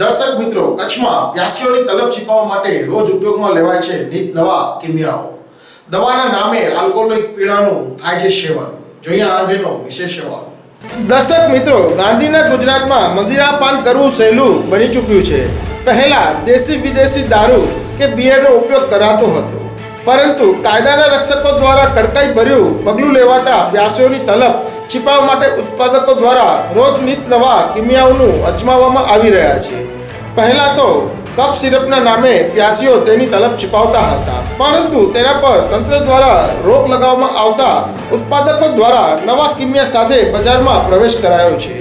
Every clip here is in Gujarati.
દર્શક મિત્રો, કચ્છમાં પ્યાસીઓની તલબ છીપાવવા માટે રોજ ઉપયોગમાં લેવાય છે નિત નવા કિમિયાઓ. દવાના નામે આલ્કોહોલિક પીણાનું થાય છે સેવન. જોઈએ આજનો વિશેષ અહેવાલ. દર્શક મિત્રો, ગાંધીના ગુજરાતમાં મદિરાપાન કરવું સહેલું બની ચૂક્યું છે. પહેલા દેશી વિદેશી દારૂ કે બિયરનો ઉપયોગ કરાતો હતો, પરંતુ કાયદાના રક્ષકો દ્વારા કડકાઈ ભર્યું પગલું લેવાતા પ્યાસીઓની તલબ छिपाववा माटे उत्पादकों द्वारा रोज नित नवा किमियाओनुं अजमाववामां आवी रह्या छे। पहला तो कप सिरपना नामे प्यासीओ तेनी तलब छिपावता हता, परंतु तेना पर तंत्र द्वारा रोक लगाववामां आवता उत्पादकों द्वारा नवा किमिया साथे बजारमां प्रवेश करायो छे।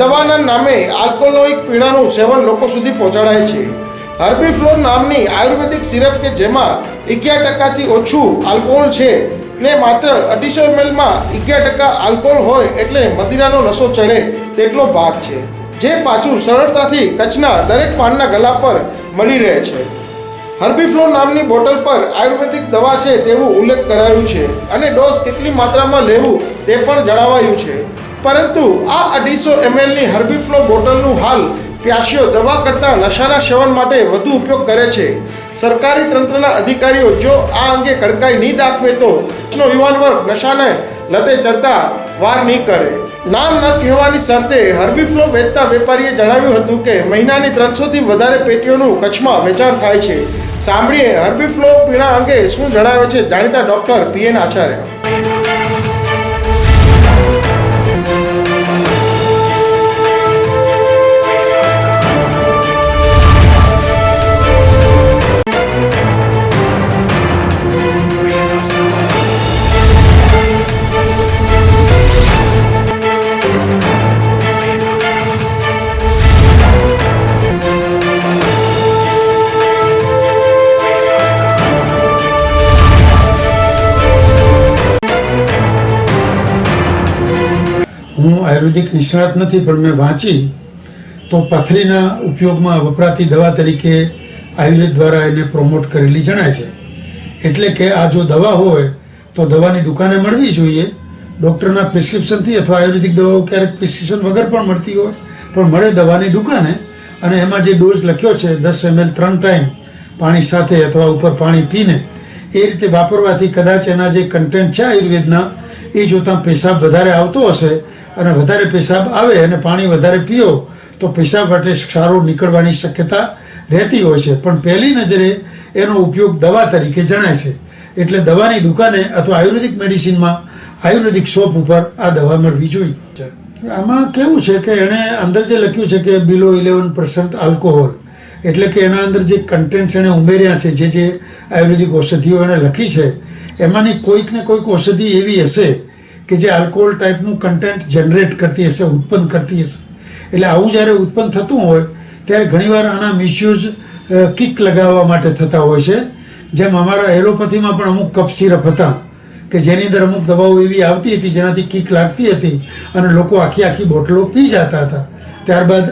दवाना नामे आल्कोहोलिक पीणानुं सेवन लोको सुधी पहोंचाडाय छे। हर्बीफ्लोर नामनी आयुर्वेदिक सिरप के जेमां 11% थी ओछुं आल्कोहोल छे ने मात्र 250 ml में 11% आल्कोहोल होय एटले मदिरानो नशो चढ़े तेटलो भाग छे, जे पाछुं सरळताथी कच्छना दरेक पानना गला पर मळी रहे छे। हर्बीफ्लोर नामनी बोटल पर आयुर्वेदिक दवा छे तेवुं उल्लेख करायुं छे अने डोज केटली मात्रामां लेवुं ते पण जणावायुं छे, परंतु आ 250 ml नी हर्बीफ्लोर बोटलनुं हाल प्यासीओ दवा करता नशाना सेवन माटे वधु उपयोग करे छे। सरकारी तंत्रना अधिकारीओ जो आ अंगे कड़काई नहीं दाखवे तो युवान वर्ग नशाने लते चढ़ता वार नहीं करे। नाम न कहेवानी शर्ते हर्बीफ्लो वेचता वेपारीए जणाव्युं हतुं के महीनानी 300 थी वधारे पेटीओनुं कच्छमां वेचाण थाय छे। सांभळीए हर्बीफ्लो पीणा अंगे शुं जणावे छे जाणीता डॉक्टर PN आचार्य। હું આયુર્વેદિક નિષ્ણાત નથી, પણ મેં વાંચી તો પથરીના ઉપયોગમાં વપરાતી દવા તરીકે આયુર્વેદ દ્વારા એને પ્રમોટ કરેલી જણાય છે। એટલે કે આ જો દવા હોય તો દવાની દુકાને મળવી જોઈએ, ડૉક્ટરના પ્રિસ્ક્રિપ્શનથી, અથવા આયુર્વેદિક દવાઓ ક્યારેક પ્રિસ્ક્રિપ્શન વગર પણ મળતી હોય, પણ મળે દવાની દુકાને, અને એમાં જે ડોઝ લખ્યો છે 10 ml 3 ટાઈમ પાણી સાથે અથવા ઉપર પાણી પીને એ રીતે વાપરવાથી કદાચ એના જે કન્ટેન્ટ છે આયુર્વેદના એ જોતાં પેશાબ વધારે આવતો હશે, અને વધારે પેશાબ આવે અને પાણી વધારે પીઓ તો પેશાબ વાટે ક્ષારો નીકળવાની શક્યતા રહેતી હોય છે, પણ પહેલી નજરે એનો ઉપયોગ દવા તરીકે જણાય છે। એટલે દવાની દુકાને અથવા આયુર્વેદિક મેડિસિનમાં આયુર્વેદિક શોપ ઉપર આ દવા મળવી જોઈએ। આમાં કેવું છે કે એણે અંદર જે લખ્યું છે કે બિલો 11% આલ્કોહોલ, એટલે કે એના અંદર જે કન્ટેન્ટ્સ એણે ઉમેર્યા છે, જે આયુર્વેદિક ઔષધિઓ એણે લખી છે, એમાંની કોઈક ને કોઈક ઔષધિ એવી હશે કે જે આલ્કોહોલ ટાઈપનું કન્ટેન્ટ જનરેટ કરતી હશે, ઉત્પન્ન કરતી હશે। એટલે આવું જ્યારે ઉત્પન્ન થતું હોય ત્યારે ઘણીવાર આના મિસયુઝ કિક લગાવવા માટે થતા હોય છે। જેમ અમારા એલોપેથીમાં પણ અમુક કફ સિરપ હતા કે જેની અંદર અમુક દવાઓ એવી આવતી હતી જેનાથી કિક લાગતી હતી અને લોકો આખી બોટલો પી જતા હતા। ત્યારબાદ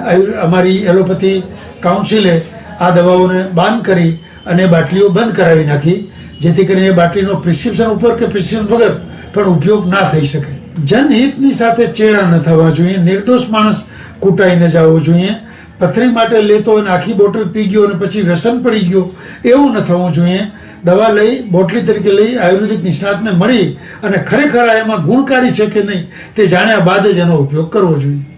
અમારી એલોપેથી કાઉન્સિલે આ દવાઓને બાન કરી અને બાટલીઓ બંધ કરાવી નાખી, જેથી કરીને એ બાટલીનો પ્રિસ્ક્રિપ્શન ઉપર કે પ્રિસ્ક્રિપ્શન વગર પણ ઉપયોગ ના થઈ શકે। જનહિતની સાથે ચેડા ન થવા જોઈએ, નિર્દોષ માણસ કૂટાઈ ન જવો જોઈએ। પથરી માટે લેતો અને આખી બોટલ પી ગયો અને પછી વ્યસન પડી ગયો એવું ન થવું જોઈએ। દવા લઈ બોટલી તરીકે લઈ આયુર્વેદિક નિષ્ણાતને મળી અને ખરેખર એમાં ગુણકારી છે કે નહીં તે જાણ્યા બાદ જ એનો ઉપયોગ કરવો જોઈએ।